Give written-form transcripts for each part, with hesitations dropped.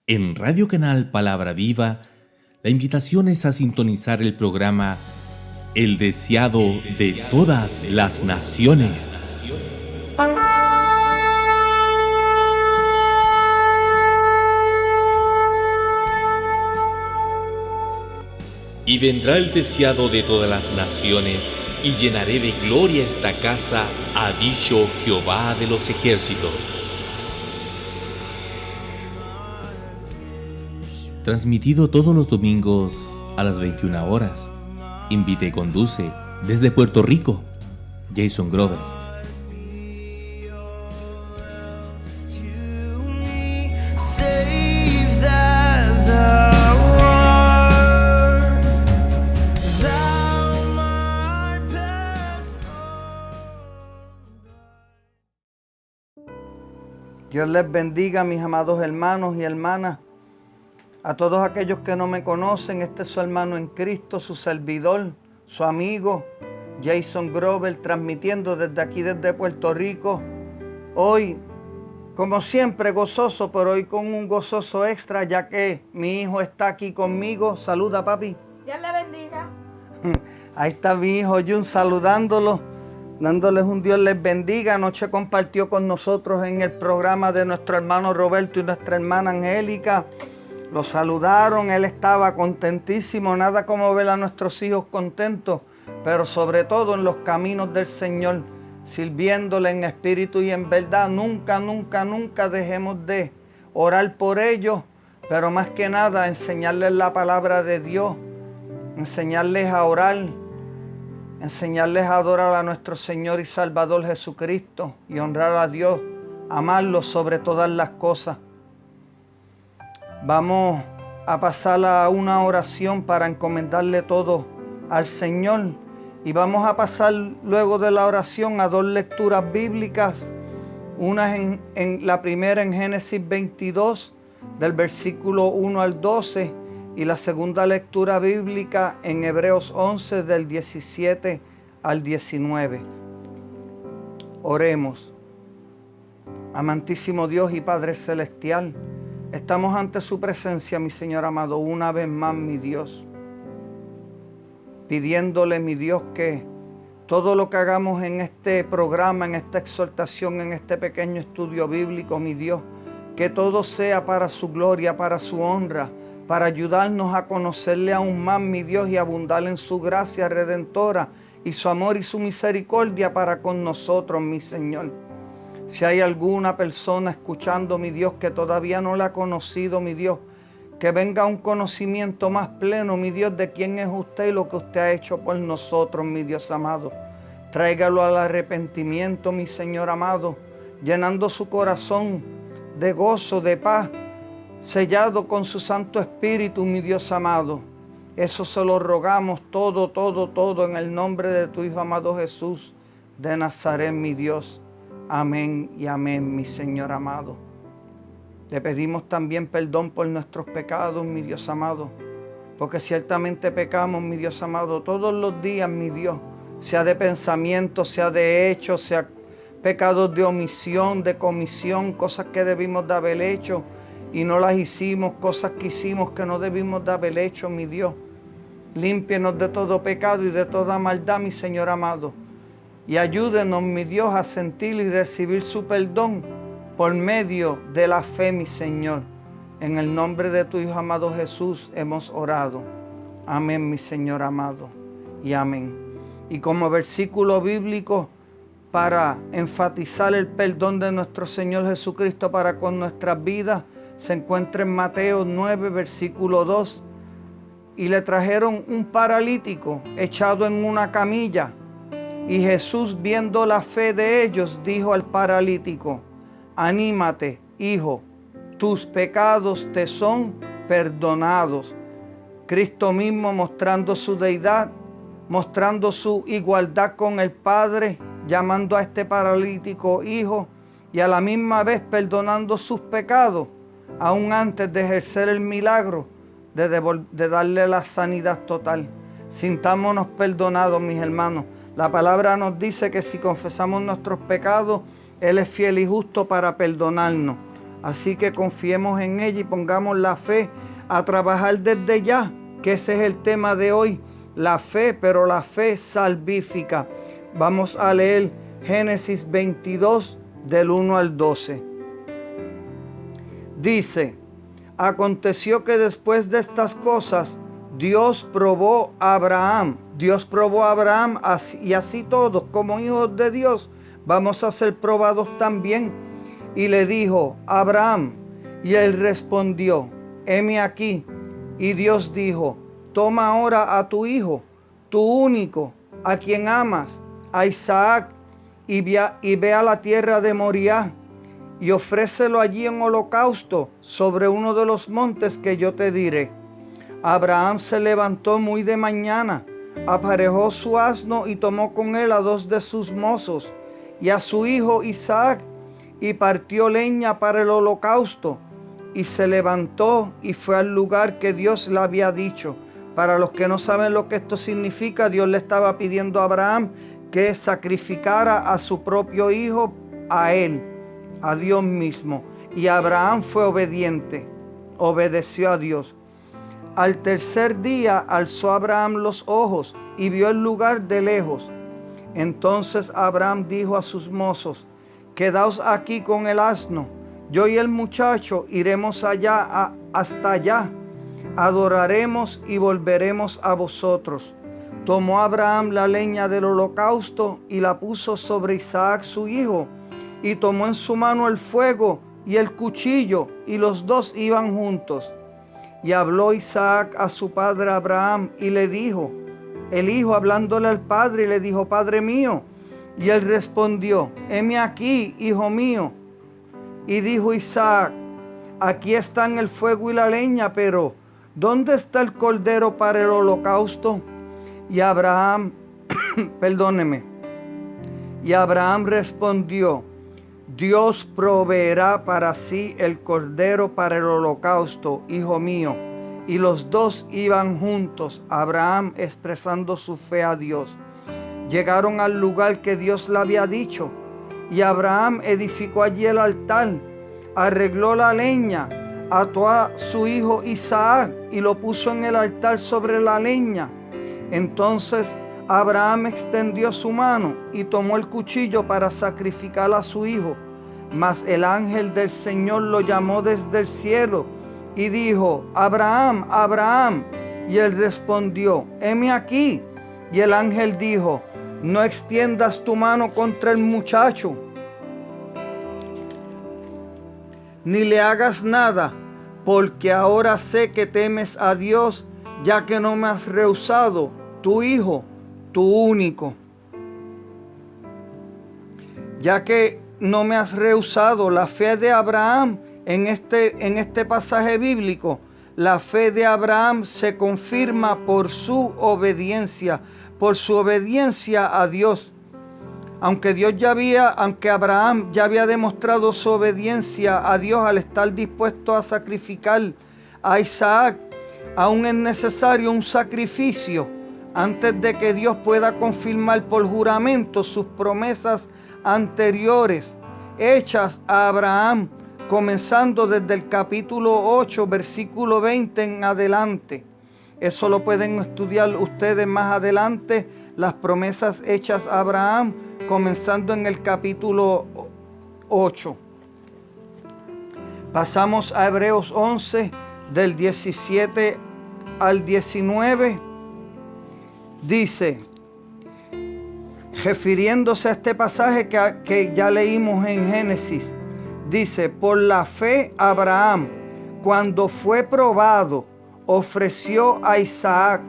En Radio Canal Palabra Viva, la invitación es a sintonizar el programa El Deseado de Todas las Naciones. Y vendrá el deseado de todas las naciones, y llenaré de gloria esta casa, ha dicho Jehová de los ejércitos. Transmitido todos los domingos a las 21 horas. Invite y conduce desde Puerto Rico, Jason Grover. Dios les bendiga, mis amados hermanos y hermanas. A todos aquellos que no me conocen, este es su hermano en Cristo, su servidor, su amigo, Jason Grover, transmitiendo desde aquí, desde Puerto Rico. Hoy, como siempre, gozoso, pero hoy con un gozoso extra, ya que mi hijo está aquí conmigo. Saluda, papi. Dios le bendiga. Ahí está mi hijo Jun saludándolo, dándoles un Dios les bendiga. Anoche compartió con nosotros en el programa de nuestro hermano Roberto y nuestra hermana Angélica. Lo saludaron, él estaba contentísimo, nada como ver a nuestros hijos contentos, pero sobre todo en los caminos del Señor, sirviéndole en espíritu y en verdad. Nunca, nunca, nunca dejemos de orar por ellos, pero más que nada enseñarles la palabra de Dios, enseñarles a orar, enseñarles a adorar a nuestro Señor y Salvador Jesucristo y honrar a Dios, amarlo sobre todas las cosas. Vamos a pasar a una oración para encomendarle todo al Señor. Y vamos a pasar luego de la oración a dos lecturas bíblicas. Una en la primera en Génesis 22, del versículo 1 al 12. Y la segunda lectura bíblica en Hebreos 11, del 17 al 19. Oremos. Amantísimo Dios y Padre Celestial, estamos ante su presencia, mi Señor amado, una vez más, mi Dios, pidiéndole, mi Dios, que todo lo que hagamos en este programa, en esta exhortación, en este pequeño estudio bíblico, mi Dios, que todo sea para su gloria, para su honra, para ayudarnos a conocerle aún más, mi Dios, y abundar en su gracia redentora y su amor y su misericordia para con nosotros, mi Señor. Si hay alguna persona escuchando, mi Dios, que todavía no la ha conocido, mi Dios, que venga un conocimiento más pleno, mi Dios, de quién es usted y lo que usted ha hecho por nosotros, mi Dios amado. Tráigalo al arrepentimiento, mi Señor amado, llenando su corazón de gozo, de paz, sellado con su Santo Espíritu, mi Dios amado. Eso se lo rogamos todo, todo, todo en el nombre de tu Hijo amado Jesús de Nazaret, mi Dios. Amén y amén, mi Señor amado. Le pedimos también perdón por nuestros pecados, mi Dios amado, porque ciertamente pecamos, mi Dios amado, todos los días, mi Dios, sea de pensamiento, sea de hecho, sea pecados de omisión, de comisión, cosas que debimos de haber hecho y no las hicimos, cosas que hicimos que no debimos de haber hecho, mi Dios. Límpienos de todo pecado y de toda maldad, mi Señor amado. Y ayúdenos, mi Dios, a sentir y recibir su perdón por medio de la fe, mi Señor. En el nombre de tu Hijo amado Jesús hemos orado. Amén, mi Señor amado. Y amén. Y como versículo bíblico para enfatizar el perdón de nuestro Señor Jesucristo para con nuestras vidas, se encuentra en Mateo 9, versículo 2. Y le trajeron un paralítico echado en una camilla. Y Jesús, viendo la fe de ellos, dijo al paralítico: anímate, hijo, tus pecados te son perdonados. Cristo mismo, mostrando su deidad, mostrando su igualdad con el Padre, llamando a este paralítico hijo y a la misma vez perdonando sus pecados, aún antes de ejercer el milagro de darle la sanidad total. Sintámonos perdonados, mis hermanos. La palabra nos dice que si confesamos nuestros pecados, Él es fiel y justo para perdonarnos. Así que confiemos en ella y pongamos la fe a trabajar desde ya, que ese es el tema de hoy, la fe, pero la fe salvífica. Vamos a leer Génesis 22 del 1 al 12. Dice: aconteció que después de estas cosas, Dios probó a Abraham. Dios probó a Abraham y así todos, como hijos de Dios, vamos a ser probados también. Y le dijo: Abraham. Y él respondió: heme aquí. Y Dios dijo: toma ahora a tu hijo, tu único, a quien amas, a Isaac, y ve a la tierra de Moriah, y ofrécelo allí en holocausto sobre uno de los montes que yo te diré. Abraham se levantó muy de mañana, aparejó su asno y tomó con él a 2 de sus mozos y a su hijo Isaac, y partió leña para el holocausto, y se levantó y fue al lugar que Dios le había dicho. Para los que no saben lo que esto significa, Dios le estaba pidiendo a Abraham que sacrificara a su propio hijo, a él, a Dios mismo. Y Abraham fue obediente, obedeció a Dios. Al tercer día alzó Abraham los ojos y vio el lugar de lejos. Entonces Abraham dijo a sus mozos: quedaos aquí con el asno, yo y el muchacho iremos hasta allá, adoraremos y volveremos a vosotros. Tomó Abraham la leña del holocausto y la puso sobre Isaac su hijo, y tomó en su mano el fuego y el cuchillo, y los dos iban juntos. Y habló Isaac a su padre Abraham y le dijo, el hijo hablándole al padre, y le dijo: Padre mío. Y él respondió: heme aquí, hijo mío. Y dijo Isaac: aquí están el fuego y la leña, pero ¿dónde está el cordero para el holocausto? Y Abraham, Y Abraham respondió: Dios proveerá para sí el cordero para el holocausto, hijo mío. Y los dos iban juntos, Abraham expresando su fe a Dios. Llegaron al lugar que Dios le había dicho, y Abraham edificó allí el altar, arregló la leña, ató a su hijo Isaac y lo puso en el altar sobre la leña. Entonces Abraham extendió su mano y tomó el cuchillo para sacrificar a su hijo. Mas el ángel del Señor lo llamó desde el cielo y dijo: Abraham, Abraham. Y él respondió: heme aquí. Y el ángel dijo: no extiendas tu mano contra el muchacho, ni le hagas nada, porque ahora sé que temes a Dios, ya que no me has rehusado tu hijo, tu único. Ya que no me has rehusado. La fe de Abraham en este pasaje bíblico, la fe de Abraham se confirma por su obediencia a Dios. Aunque Abraham ya había demostrado su obediencia a Dios al estar dispuesto a sacrificar a Isaac, aún es necesario un sacrificio antes de que Dios pueda confirmar por juramento sus promesas anteriores hechas a Abraham, comenzando desde el capítulo 8, versículo 20 en adelante. Eso lo pueden estudiar ustedes más adelante, las promesas hechas a Abraham, comenzando en el capítulo 8. Pasamos a Hebreos 11, del 17 al 19. Dice, refiriéndose a este pasaje que ya leímos en Génesis, dice: por la fe Abraham, cuando fue probado, ofreció a Isaac,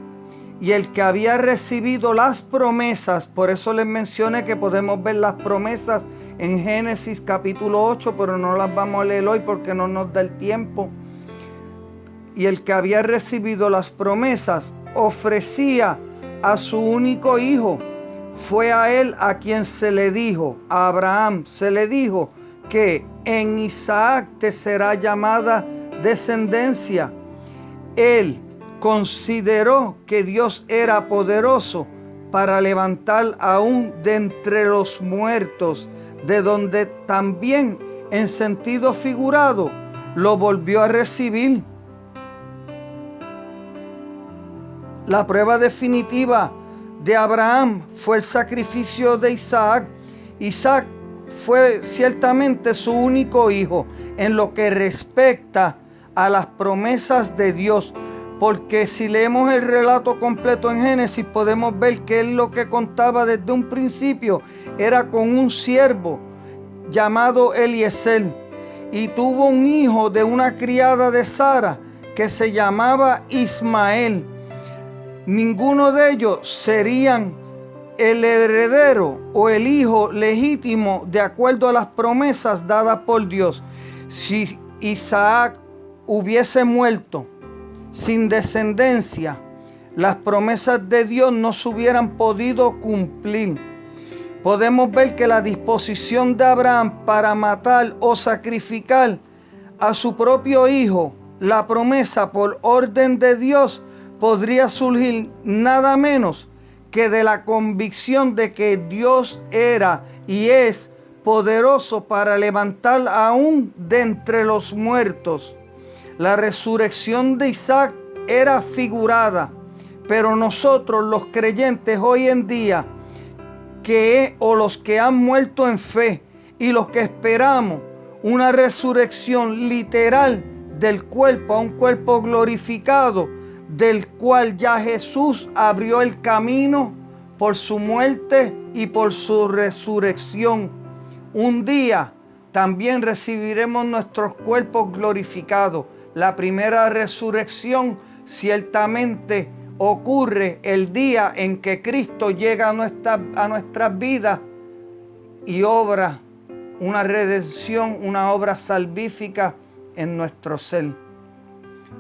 y el que había recibido las promesas, por eso les mencioné que podemos ver las promesas en Génesis capítulo 8, pero no las vamos a leer hoy porque no nos da el tiempo. Y el que había recibido las promesas ofrecía a su único hijo. Fue a él a quien se le dijo, a Abraham se le dijo, que en Isaac te será llamada descendencia. Él consideró que Dios era poderoso para levantar aún de entre los muertos, de donde también en sentido figurado, lo volvió a recibir. La prueba definitiva de Abraham fue el sacrificio de Isaac. Isaac fue ciertamente su único hijo en lo que respecta a las promesas de Dios, porque si leemos el relato completo en Génesis podemos ver que él lo que contaba desde un principio era con un siervo llamado Eliezer, y tuvo un hijo de una criada de Sara que se llamaba Ismael. Ninguno de ellos serían el heredero o el hijo legítimo de acuerdo a las promesas dadas por Dios. Si Isaac hubiese muerto sin descendencia, las promesas de Dios no se hubieran podido cumplir. Podemos ver que la disposición de Abraham para matar o sacrificar a su propio hijo, la promesa por orden de Dios, podría surgir nada menos que de la convicción de que Dios era y es poderoso para levantar aún de entre los muertos. La resurrección de Isaac era figurada, pero nosotros los creyentes hoy en día, los que han muerto en fe y los que esperamos una resurrección literal del cuerpo a un cuerpo glorificado, del cual ya Jesús abrió el camino por su muerte y por su resurrección. Un día también recibiremos nuestros cuerpos glorificados. La primera resurrección ciertamente ocurre el día en que Cristo llega a nuestras vidas y obra una redención, una obra salvífica en nuestro ser.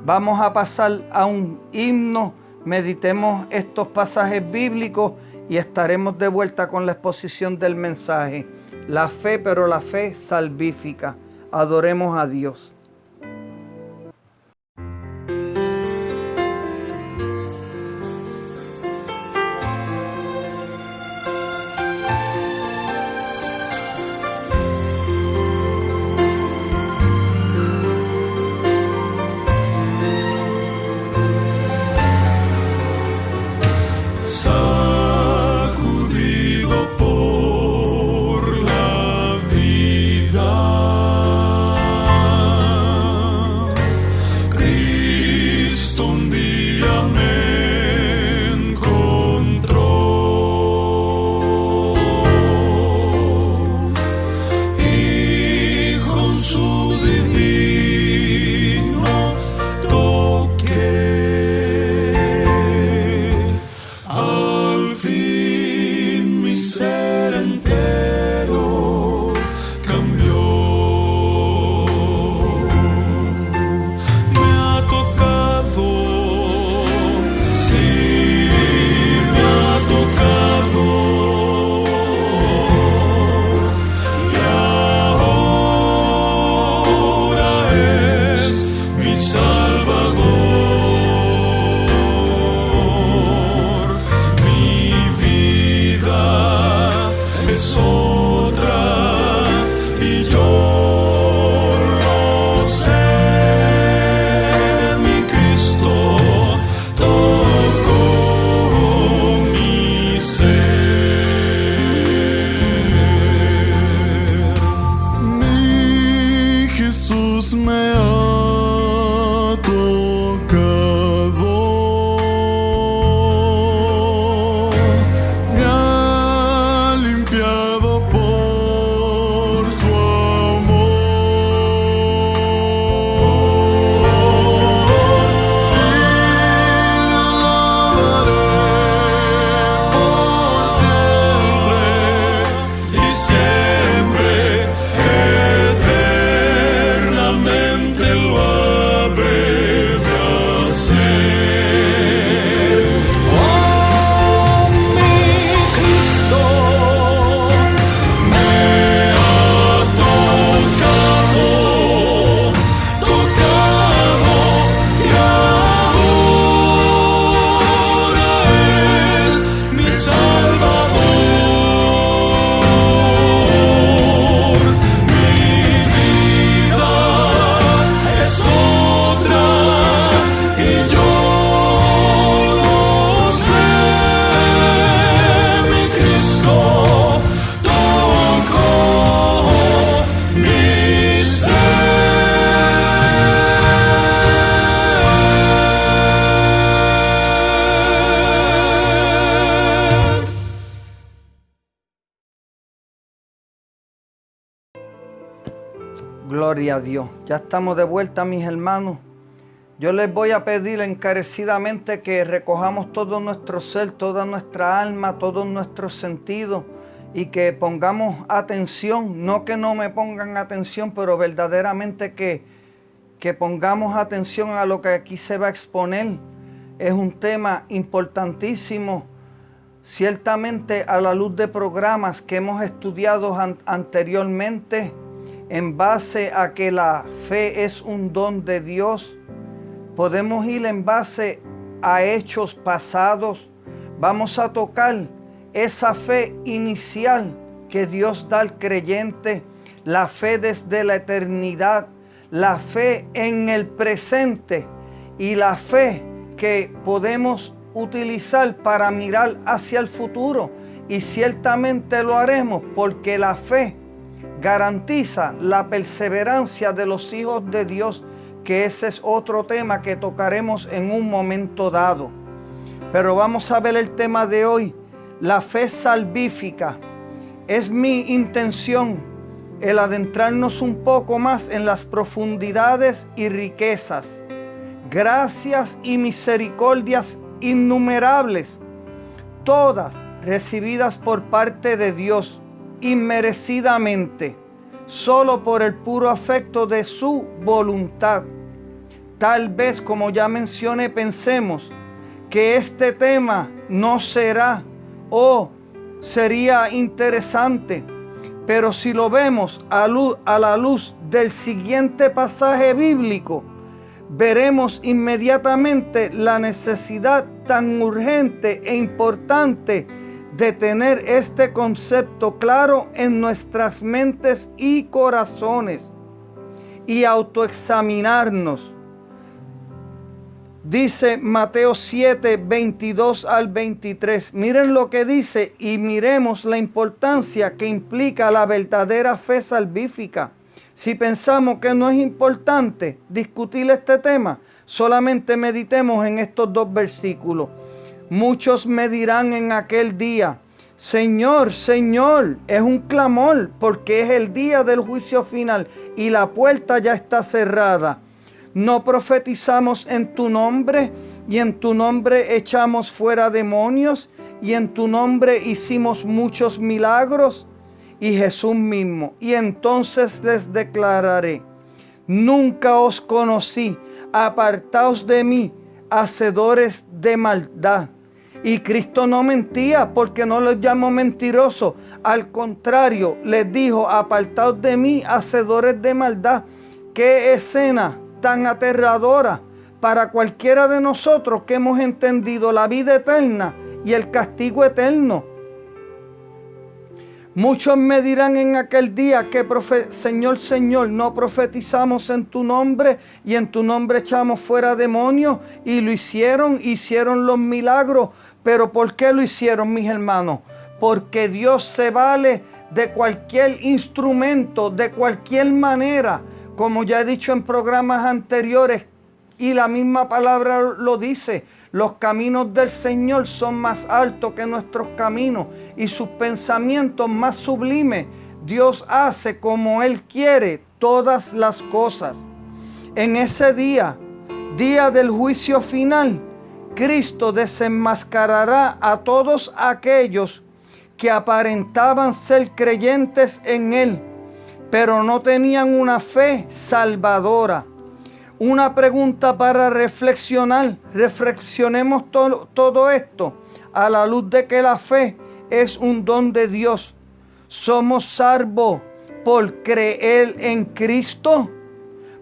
Vamos a pasar a un himno, meditemos estos pasajes bíblicos y estaremos de vuelta con la exposición del mensaje. La fe, pero la fe salvífica. Adoremos a Dios. Gloria a Dios. Ya estamos de vuelta, mis hermanos. Yo les voy a pedir encarecidamente que recojamos todo nuestro ser, toda nuestra alma, todos nuestros sentidos y que pongamos atención, no que no me pongan atención, pero verdaderamente que pongamos atención a lo que aquí se va a exponer. Es un tema importantísimo, ciertamente a la luz de programas que hemos estudiado anteriormente, en base a que la fe es un don de Dios. Podemos ir en base a hechos pasados. Vamos a tocar esa fe inicial que Dios da al creyente, la fe desde la eternidad, la fe en el presente y la fe que podemos utilizar para mirar hacia el futuro. Y ciertamente lo haremos porque la fe garantiza la perseverancia de los hijos de Dios, que ese es otro tema que tocaremos en un momento dado. Pero vamos a ver el tema de hoy, la fe salvífica. Es mi intención el adentrarnos un poco más en las profundidades y riquezas, gracias y misericordias innumerables, todas recibidas por parte de Dios, inmerecidamente, solo por el puro afecto de su voluntad. Tal vez, como ya mencioné, pensemos que este tema no será o sería interesante, pero si lo vemos a la luz del siguiente pasaje bíblico, veremos inmediatamente la necesidad tan urgente e importante de tener este concepto claro en nuestras mentes y corazones y autoexaminarnos. Dice Mateo 7, 22 al 23. Miren lo que dice y miremos la importancia que implica la verdadera fe salvífica. Si pensamos que no es importante discutir este tema, solamente meditemos en estos dos versículos. Muchos me dirán en aquel día: Señor, Señor. Es un clamor porque es el día del juicio final y la puerta ya está cerrada. ¿No profetizamos en tu nombre y en tu nombre echamos fuera demonios y en tu nombre hicimos muchos milagros? Y Jesús mismo: y entonces les declararé: nunca os conocí, apartaos de mí, hacedores de maldad. Y Cristo no mentía, porque no los llamó mentirosos. Al contrario, les dijo: apartaos de mí, hacedores de maldad. ¡Qué escena tan aterradora para cualquiera de nosotros que hemos entendido la vida eterna y el castigo eterno! Muchos me dirán en aquel día que Señor, Señor, no profetizamos en tu nombre y en tu nombre echamos fuera demonios, y lo hicieron los milagros. Pero ¿por qué lo hicieron, mis hermanos? Porque Dios se vale de cualquier instrumento, de cualquier manera, como ya he dicho en programas anteriores, y la misma palabra lo dice: los caminos del Señor son más altos que nuestros caminos y sus pensamientos más sublimes. Dios hace como Él quiere todas las cosas. En ese día, día del juicio final, Cristo desenmascarará a todos aquellos que aparentaban ser creyentes en Él, pero no tenían una fe salvadora. Una pregunta para reflexionar. Reflexionemos todo esto a la luz de que la fe es un don de Dios. ¿Somos salvos por creer en Cristo?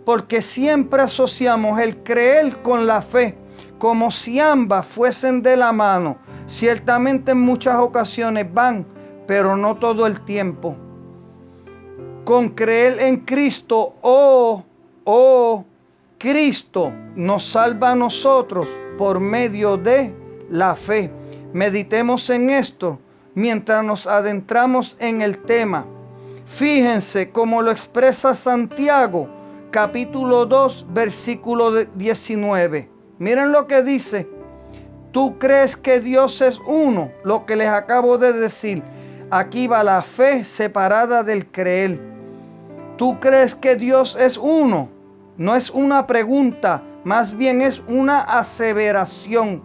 Porque siempre asociamos el creer con la fe, como si ambas fuesen de la mano. Ciertamente en muchas ocasiones van, pero no todo el tiempo. Con creer en Cristo, Cristo nos salva a nosotros por medio de la fe. Meditemos en esto mientras nos adentramos en el tema. Fíjense cómo lo expresa Santiago, capítulo 2, versículo 19. Miren lo que dice: ¿tú crees que Dios es uno? Lo que les acabo de decir. Aquí va la fe separada del creer. ¿Tú crees que Dios es uno? No es una pregunta, más bien es una aseveración.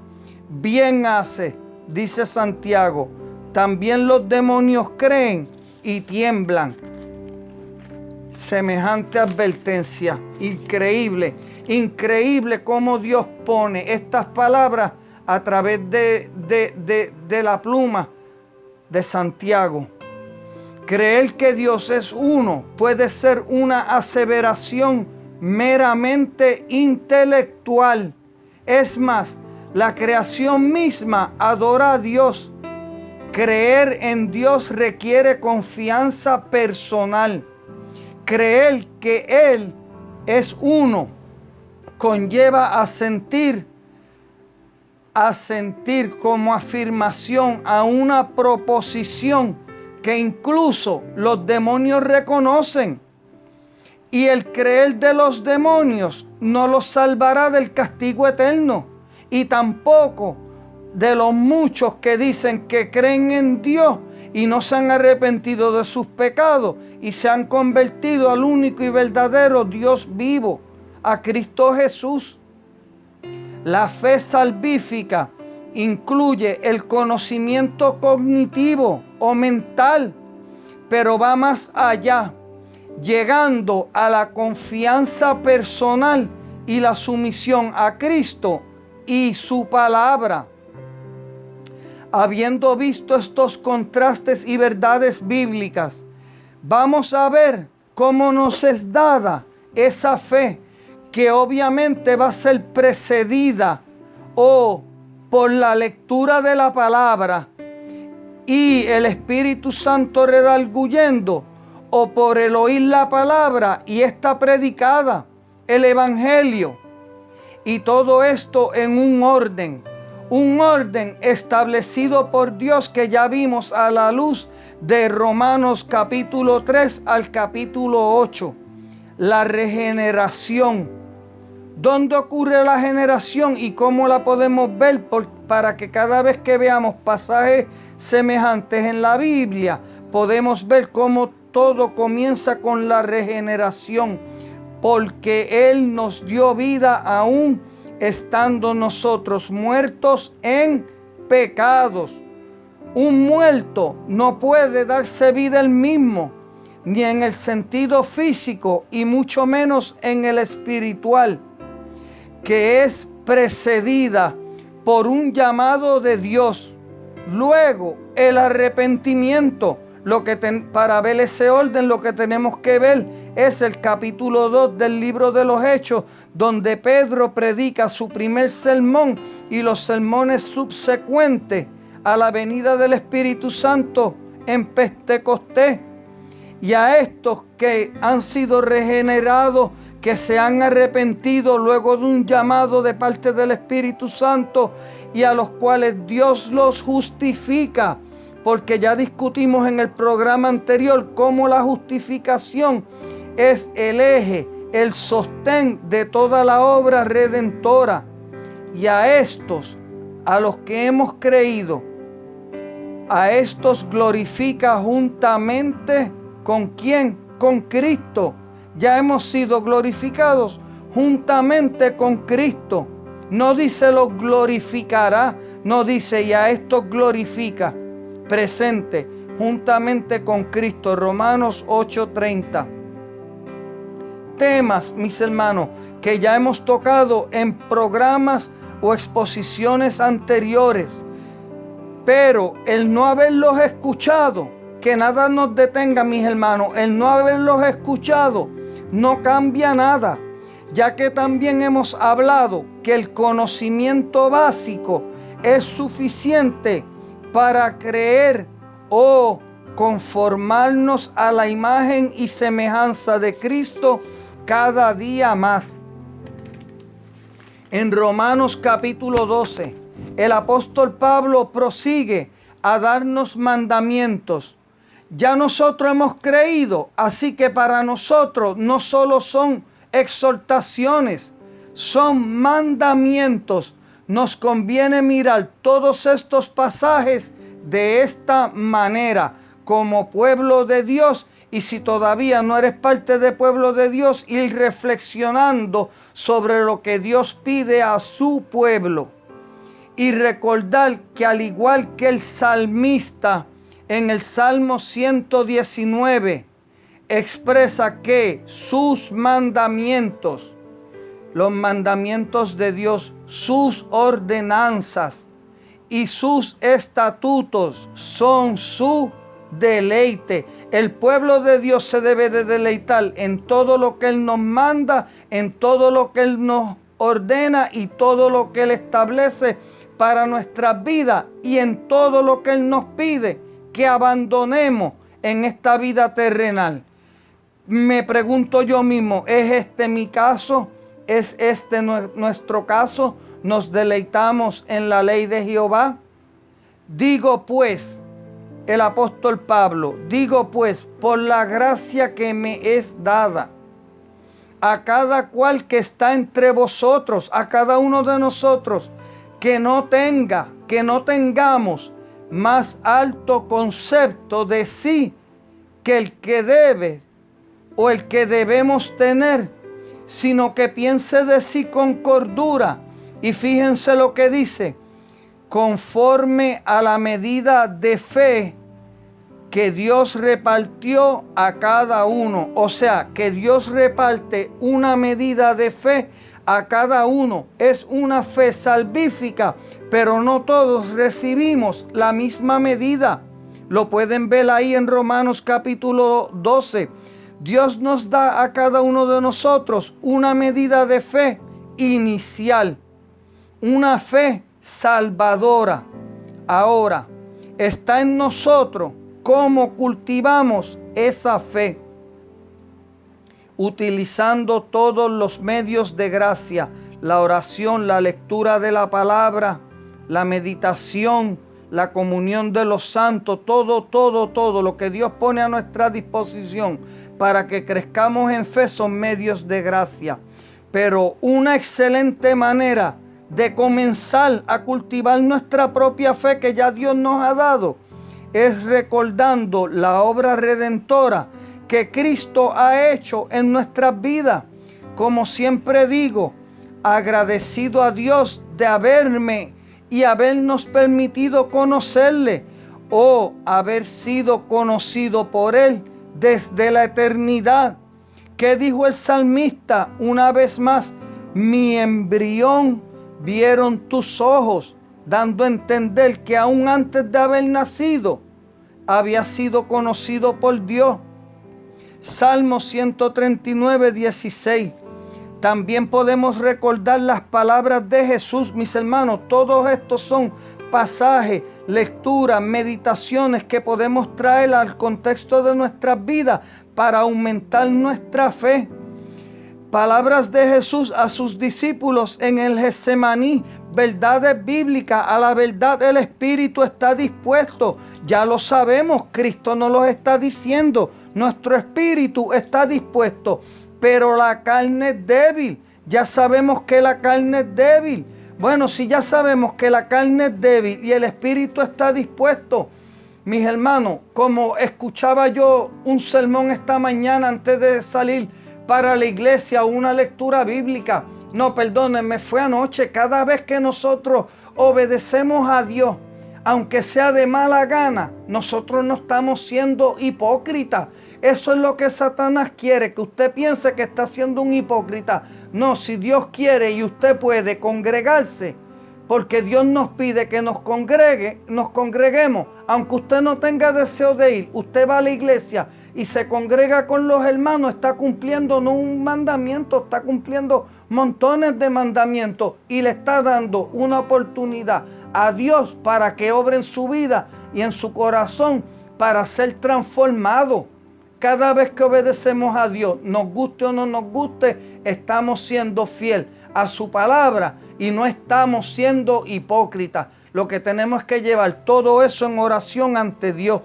Bien hace, dice Santiago. También los demonios creen y tiemblan. Semejante advertencia. Increíble, increíble cómo Dios pone estas palabras a través de la pluma de Santiago. Creer que Dios es uno puede ser una aseveración meramente intelectual. Es más, la creación misma adora a Dios. Creer en Dios requiere confianza personal. Creer que Él es uno conlleva a sentir como afirmación a una proposición que incluso los demonios reconocen. Y el creer de los demonios no los salvará del castigo eterno, y tampoco de los muchos que dicen que creen en Dios y no se han arrepentido de sus pecados y se han convertido al único y verdadero Dios vivo, a Cristo Jesús. La fe salvífica incluye el conocimiento cognitivo o mental, pero va más allá, llegando a la confianza personal y la sumisión a Cristo y su palabra. Habiendo visto estos contrastes y verdades bíblicas, vamos a ver cómo nos es dada esa fe, que obviamente va a ser precedida o por la lectura de la palabra y el Espíritu Santo redarguyendo, o por el oír la palabra y esta predicada, el Evangelio. Y todo esto en un orden establecido por Dios, que ya vimos a la luz de Romanos capítulo 3 al capítulo 8. La regeneración. ¿Dónde ocurre la generación y cómo la podemos ver? Para que cada vez que veamos pasajes semejantes en la Biblia, podemos ver cómo todo comienza con la regeneración, porque Él nos dio vida aún estando nosotros muertos en pecados. Un muerto no puede darse vida él mismo, ni en el sentido físico y mucho menos en el espiritual, que es precedida por un llamado de Dios. Luego el arrepentimiento. Para ver ese orden, lo que tenemos que ver es el capítulo 2 del libro de los Hechos, donde Pedro predica su primer sermón y los sermones subsecuentes a la venida del Espíritu Santo en Pentecostés. Y a estos que han sido regenerados, que se han arrepentido luego de un llamado de parte del Espíritu Santo, y a los cuales Dios los justifica. Porque ya discutimos en el programa anterior cómo la justificación es el eje, el sostén de toda la obra redentora. Y a estos, a los que hemos creído, a estos glorifica juntamente ¿con quién? Con Cristo. Ya hemos sido glorificados juntamente con Cristo. No dice los glorificará, no dice y a estos glorifica. Presente, juntamente con Cristo. Romanos 8:30. Temas, mis hermanos, que ya hemos tocado en programas o exposiciones anteriores. Pero el no haberlos escuchado, que nada nos detenga, mis hermanos, el no haberlos escuchado no cambia nada, ya que también hemos hablado que el conocimiento básico es suficiente para creer o conformarnos a la imagen y semejanza de Cristo cada día más. En Romanos capítulo 12, el apóstol Pablo prosigue a darnos mandamientos. Ya nosotros hemos creído, así que para nosotros no solo son exhortaciones, son mandamientos. Nos conviene mirar todos estos pasajes de esta manera, como pueblo de Dios Y si todavía no eres parte del pueblo de Dios, ir reflexionando sobre lo que Dios pide a su pueblo. Y recordar que al igual que el salmista en el Salmo 119 expresa que sus mandamientos, los mandamientos de Dios, sus ordenanzas y sus estatutos son su deleite. El pueblo de Dios se debe de deleitar en todo lo que Él nos manda, en todo lo que Él nos ordena y todo lo que Él establece para nuestras vidas y en todo lo que Él nos pide que abandonemos en esta vida terrenal. Me pregunto yo mismo, ¿es este mi caso? ¿Es este nuestro caso? ¿Nos deleitamos en la ley de Jehová? Digo pues, el apóstol Pablo, digo pues, por la gracia que me es dada, a cada cual que está entre vosotros, a cada uno de nosotros, que no tengamos más alto concepto de sí que el que debe o el que debemos tener, sino que piense de sí con cordura. Y fíjense lo que dice, conforme a la medida de fe que Dios repartió a cada uno. O sea, que Dios reparte una medida de fe a cada uno. Es una fe salvífica, pero no todos recibimos la misma medida. Lo pueden ver ahí en Romanos capítulo 12. Dios nos da a cada uno de nosotros una medida de fe inicial, una fe salvadora. Ahora, está en nosotros cómo cultivamos esa fe, utilizando todos los medios de gracia, la oración, la lectura de la palabra, la meditación, la comunión de los santos, todo lo que Dios pone a nuestra disposición para que crezcamos en fe son medios de gracia. Pero una excelente manera de comenzar a cultivar nuestra propia fe que ya Dios nos ha dado es recordando la obra redentora que Cristo ha hecho en nuestras vidas. Como siempre digo, agradecido a Dios de haberme y habernos permitido conocerle o haber sido conocido por Él desde la eternidad. ¿Qué dijo el salmista una vez más? Mi embrión vieron tus ojos, dando a entender que aún antes de haber nacido, había sido conocido por Dios. Salmo 139, 16. También podemos recordar las palabras de Jesús, mis hermanos. Todos estos son pasajes, lecturas, meditaciones que podemos traer al contexto de nuestras vidas para aumentar nuestra fe. Palabras de Jesús a sus discípulos en el Getsemaní, verdades bíblicas. A la verdad el Espíritu está dispuesto. Ya lo sabemos, Cristo nos lo está diciendo. Nuestro espíritu está dispuesto, pero la carne es débil. Ya sabemos que la carne es débil. Bueno, si ya sabemos que la carne es débil y el espíritu está dispuesto, mis hermanos, como escuchaba yo un sermón esta mañana antes de salir para la iglesia, una lectura bíblica. No, perdónenme, fue anoche. Cada vez que nosotros obedecemos a Dios, aunque sea de mala gana, nosotros no estamos siendo hipócritas. Eso es lo que Satanás quiere, que usted piense que está siendo un hipócrita. No, si Dios quiere y usted puede congregarse, porque Dios nos pide que nos congreguemos. Aunque usted no tenga deseo de ir, usted va a la iglesia y se congrega con los hermanos, está cumpliendo no un mandamiento, está cumpliendo montones de mandamientos y le está dando una oportunidad a Dios para que obre en su vida y en su corazón para ser transformado. Cada vez que obedecemos a Dios, nos guste o no nos guste, estamos siendo fiel a su palabra y no estamos siendo hipócritas. Lo que tenemos es que llevar todo eso en oración ante Dios.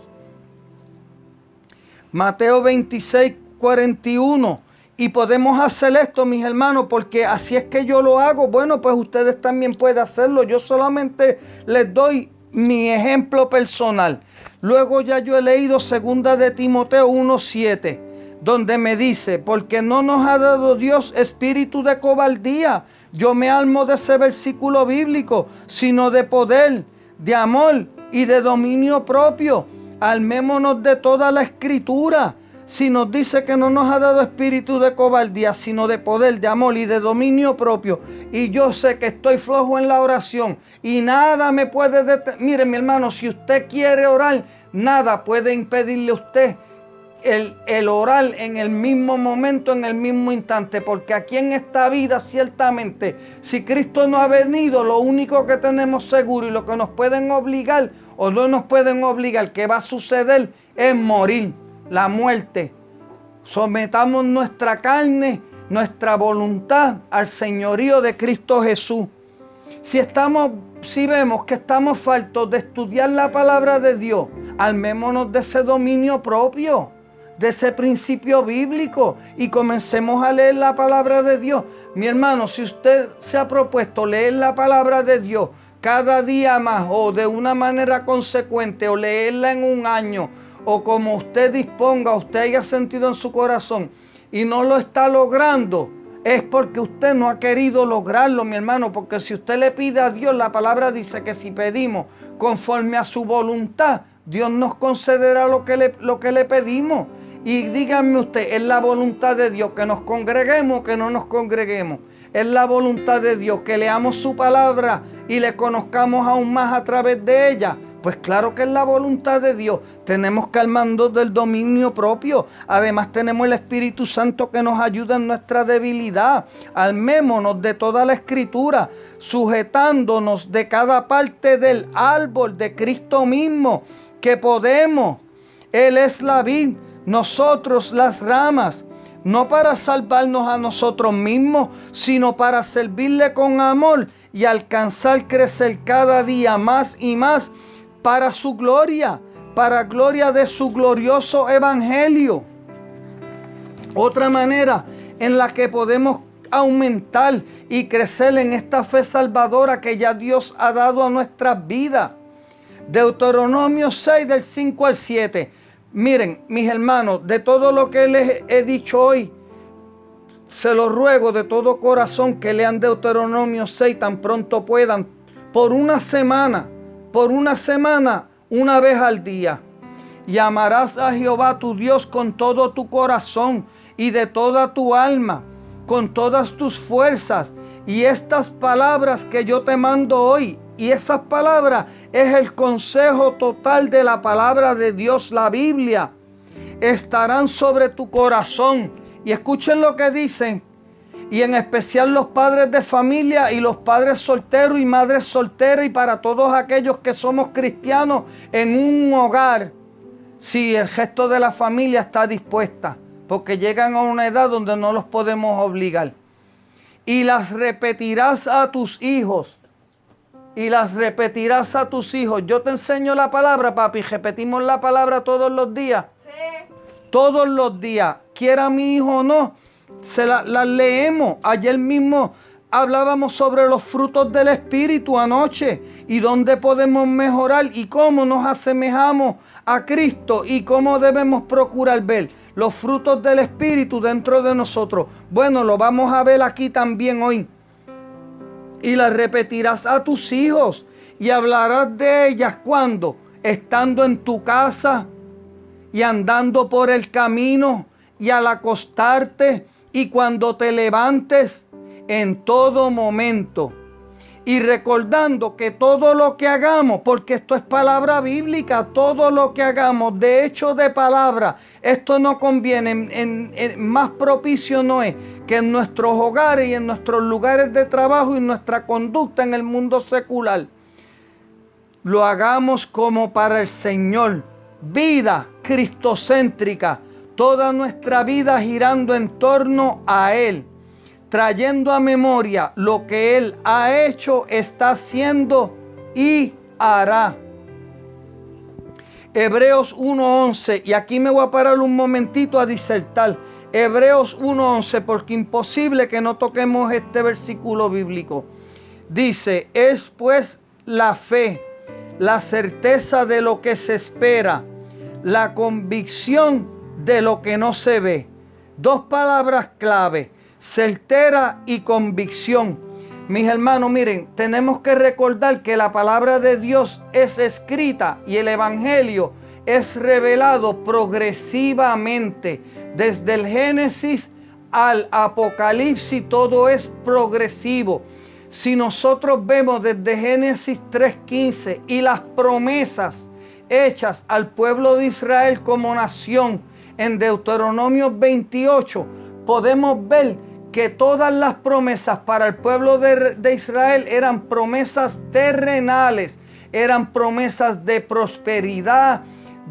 Mateo 26, 41. Y podemos hacer esto, mis hermanos, porque así es que yo lo hago. Bueno, pues ustedes también pueden hacerlo. Yo solamente les doy mi ejemplo personal. Luego ya yo he leído 2 de Timoteo 1:7, donde me dice, porque no nos ha dado Dios espíritu de cobardía. Yo me armo de ese versículo bíblico, sino de poder, de amor y de dominio propio. Armémonos de toda la escritura. Si nos dice que no nos ha dado espíritu de cobardía, sino de poder, de amor y de dominio propio. Y yo sé que estoy flojo en la oración y nada me puede detener. Mire, mi hermano, si usted quiere orar, nada puede impedirle a usted el orar en el mismo momento, en el mismo instante, porque aquí en esta vida ciertamente, si Cristo no ha venido, lo único que tenemos seguro y lo que nos pueden obligar o no nos pueden obligar que va a suceder es morir, la muerte. Sometamos nuestra carne, nuestra voluntad al señorío de Cristo Jesús. Si vemos que estamos faltos de estudiar la palabra de Dios, armémonos de ese dominio propio, de ese principio bíblico y comencemos a leer la palabra de Dios. Mi hermano, si usted se ha propuesto leer la palabra de Dios cada día más o de una manera consecuente o leerla en un año o como usted disponga, usted haya sentido en su corazón y no lo está logrando, es porque usted no ha querido lograrlo, mi hermano, porque si usted le pide a Dios, la palabra dice que si pedimos conforme a su voluntad, Dios nos concederá lo que le pedimos. Y díganme usted, ¿es la voluntad de Dios que nos congreguemos o que no nos congreguemos? ¿Es la voluntad de Dios que leamos su palabra y le conozcamos aún más a través de ella? Pues claro que es la voluntad de Dios. Tenemos que armarnos del dominio propio. Además tenemos el Espíritu Santo que nos ayuda en nuestra debilidad. Armémonos de toda la Escritura, sujetándonos de cada parte del árbol de Cristo mismo, que podemos. Él es la vid, nosotros las ramas, no para salvarnos a nosotros mismos, sino para servirle con amor y alcanzar crecer cada día más y más para su gloria, para gloria de su glorioso evangelio. Otra manera en la que podemos aumentar y crecer en esta fe salvadora que ya Dios ha dado a nuestras vidas. Deuteronomio 6 del 5 al 7. Miren, mis hermanos, de todo lo que les he dicho hoy, se los ruego de todo corazón que lean Deuteronomio 6 tan pronto puedan, por una semana, una vez al día. Y amarás a Jehová tu Dios con todo tu corazón y de toda tu alma, con todas tus fuerzas. Y estas palabras que yo te mando hoy, y esas palabras es el consejo total de la palabra de Dios, la Biblia, estarán sobre tu corazón. Y escuchen lo que dicen, y en especial los padres de familia y los padres solteros y madres solteras y para todos aquellos que somos cristianos en un hogar, si el resto de la familia está dispuesta, porque llegan a una edad donde no los podemos obligar. Y las repetirás a tus hijos. Y las repetirás a tus hijos. Yo te enseño la palabra, papi. Repetimos la palabra todos los días. Sí. Todos los días. Quiera mi hijo o no, las leemos. Ayer mismo hablábamos sobre los frutos del Espíritu anoche. Y dónde podemos mejorar y cómo nos asemejamos a Cristo. Y cómo debemos procurar ver los frutos del Espíritu dentro de nosotros. Bueno, lo vamos a ver aquí también hoy. Y las repetirás a tus hijos y hablarás de ellas cuando, estando en tu casa y andando por el camino y al acostarte y cuando te levantes, en todo momento. Y recordando que todo lo que hagamos, porque esto es palabra bíblica, todo lo que hagamos de hecho de palabra, esto no conviene, más propicio no es que en nuestros hogares y en nuestros lugares de trabajo y nuestra conducta en el mundo secular, lo hagamos como para el Señor, vida cristocéntrica, toda nuestra vida girando en torno a Él, trayendo a memoria lo que Él ha hecho, está haciendo y hará. Hebreos 1:11, y aquí me voy a parar un momentito a disertar. Hebreos 1:11, porque imposible que no toquemos este versículo bíblico. Dice, es pues la fe, la certeza de lo que se espera, la convicción de lo que no se ve. Dos palabras clave: certera y convicción. Mis hermanos, miren, tenemos que recordar que la palabra de Dios es escrita y el Evangelio es revelado progresivamente. Desde el Génesis al Apocalipsis todo es progresivo. Si nosotros vemos desde Génesis 3:15 y las promesas hechas al pueblo de Israel como nación en Deuteronomio 28, podemos ver que todas las promesas para el pueblo de Israel eran promesas terrenales, eran promesas de prosperidad,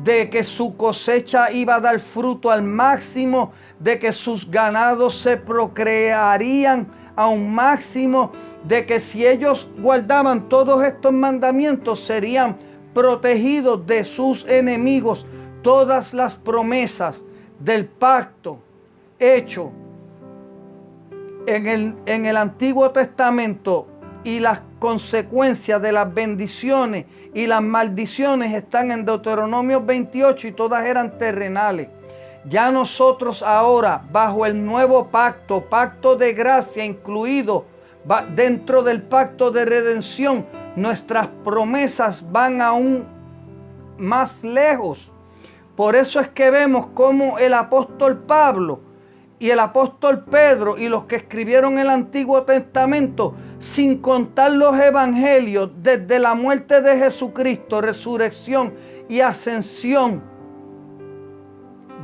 de que su cosecha iba a dar fruto al máximo, de que sus ganados se procrearían a un máximo, de que si ellos guardaban todos estos mandamientos serían protegidos de sus enemigos. Todas las promesas del pacto hecho en el Antiguo Testamento y las consecuencias de las bendiciones y las maldiciones están en Deuteronomio 28 y todas eran terrenales. Ya nosotros ahora, bajo el nuevo pacto, pacto de gracia incluido dentro del pacto de redención, nuestras promesas van aún más lejos. Por eso es que vemos cómo el apóstol Pablo y el apóstol Pedro y los que escribieron el Antiguo Testamento, sin contar los evangelios, desde la muerte de Jesucristo, resurrección y ascensión,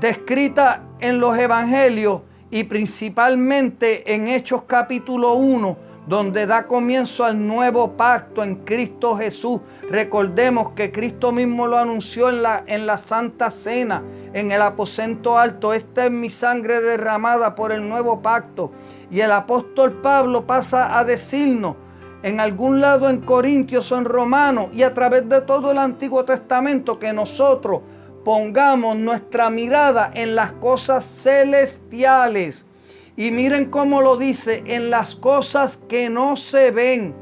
descrita en los evangelios y principalmente en Hechos capítulo 1, donde da comienzo al nuevo pacto en Cristo Jesús. Recordemos que Cristo mismo lo anunció en la Santa Cena, en el aposento alto: esta es mi sangre derramada por el nuevo pacto. Y el apóstol Pablo pasa a decirnos en algún lado en Corintios o en Romanos y a través de todo el Antiguo Testamento que nosotros pongamos nuestra mirada en las cosas celestiales. Y miren cómo lo dice: en las cosas que no se ven,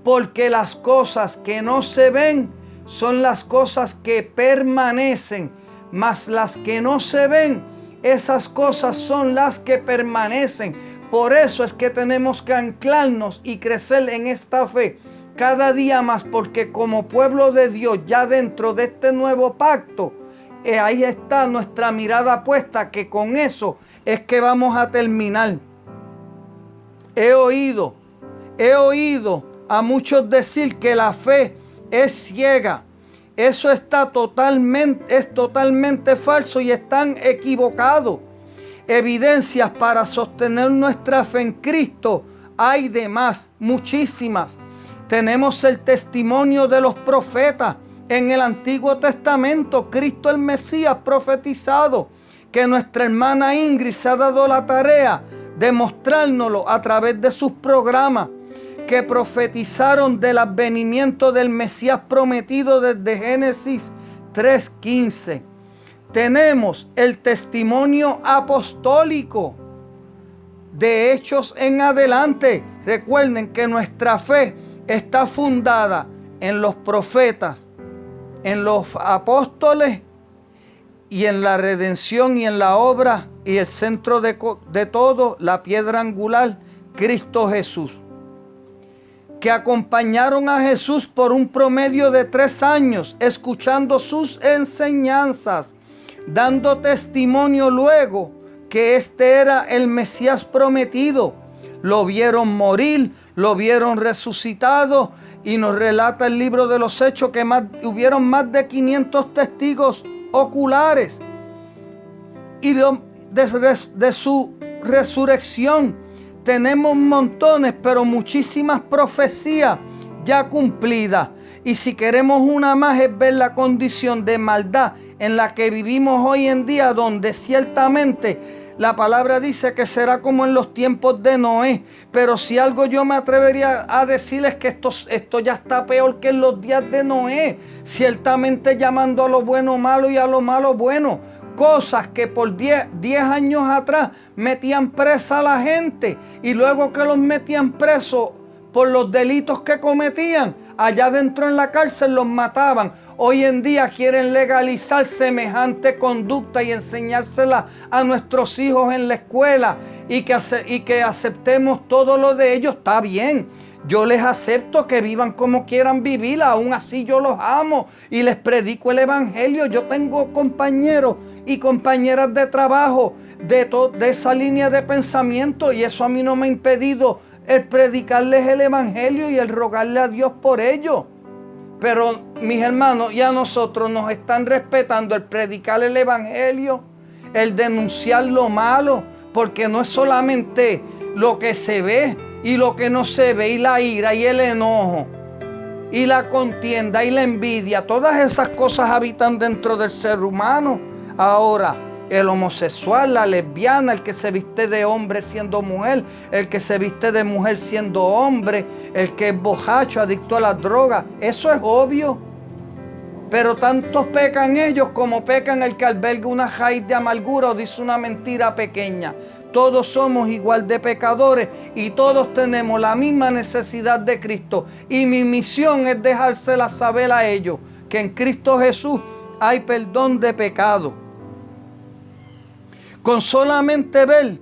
porque las cosas que no se ven son las cosas que permanecen, mas las que no se ven, esas cosas son las que permanecen. Por eso es que tenemos que anclarnos y crecer en esta fe cada día más, porque como pueblo de Dios, ya dentro de este nuevo pacto, ahí está nuestra mirada puesta, que con eso es que vamos a terminar. He oído a muchos decir que la fe es ciega. Eso es totalmente falso y están equivocados. Evidencias para sostener nuestra fe en Cristo hay de más, muchísimas. Tenemos el testimonio de los profetas en el Antiguo Testamento. Cristo el Mesías profetizado, que nuestra hermana Ingrid se ha dado la tarea de mostrárnoslo a través de sus programas, que profetizaron del advenimiento del Mesías prometido desde Génesis 3:15. Tenemos el testimonio apostólico de Hechos en adelante. Recuerden que nuestra fe está fundada en los profetas, en los apóstoles y en la redención y en la obra y el centro de todo, la piedra angular, Cristo Jesús, que acompañaron a Jesús por un promedio de 3 años, escuchando sus enseñanzas, dando testimonio luego que este era el Mesías prometido. Lo vieron morir, lo vieron resucitado, y nos relata el libro de los Hechos que hubieron más de 500 testigos oculares y de su resurrección. Tenemos montones, pero muchísimas profecías ya cumplidas. Y si queremos una más, es ver la condición de maldad en la que vivimos hoy en día, donde ciertamente la palabra dice que será como en los tiempos de Noé. Pero si algo yo me atrevería a decirles que esto ya está peor que en los días de Noé. Ciertamente llamando a lo bueno malo y a lo malo bueno. Cosas que por 10 años atrás metían presa a la gente. Y luego que los metían presos por los delitos que cometían, Allá dentro en la cárcel los mataban. Hoy en día quieren legalizar semejante conducta y enseñársela a nuestros hijos en la escuela y que aceptemos todo lo de ellos. Está bien. Yo les acepto que vivan como quieran vivir, aún así yo los amo y les predico el evangelio. Yo tengo compañeros y compañeras de trabajo de esa línea de pensamiento y eso a mí no me ha impedido el predicarles el evangelio y el rogarle a Dios por ello. Pero mis hermanos, y a nosotros nos están respetando el predicar el evangelio, el denunciar lo malo, porque no es solamente lo que se ve y lo que no se ve, y la ira y el enojo y la contienda y la envidia, todas esas cosas habitan dentro del ser humano. Ahora, el homosexual, la lesbiana, el que se viste de hombre siendo mujer, el que se viste de mujer siendo hombre, el que es borracho, adicto a las drogas, eso es obvio. Pero tantos pecan ellos como pecan el que alberga una raíz de amargura o dice una mentira pequeña. Todos somos igual de pecadores y todos tenemos la misma necesidad de Cristo. Y mi misión es dejársela saber a ellos que en Cristo Jesús hay perdón de pecado. Con solamente ver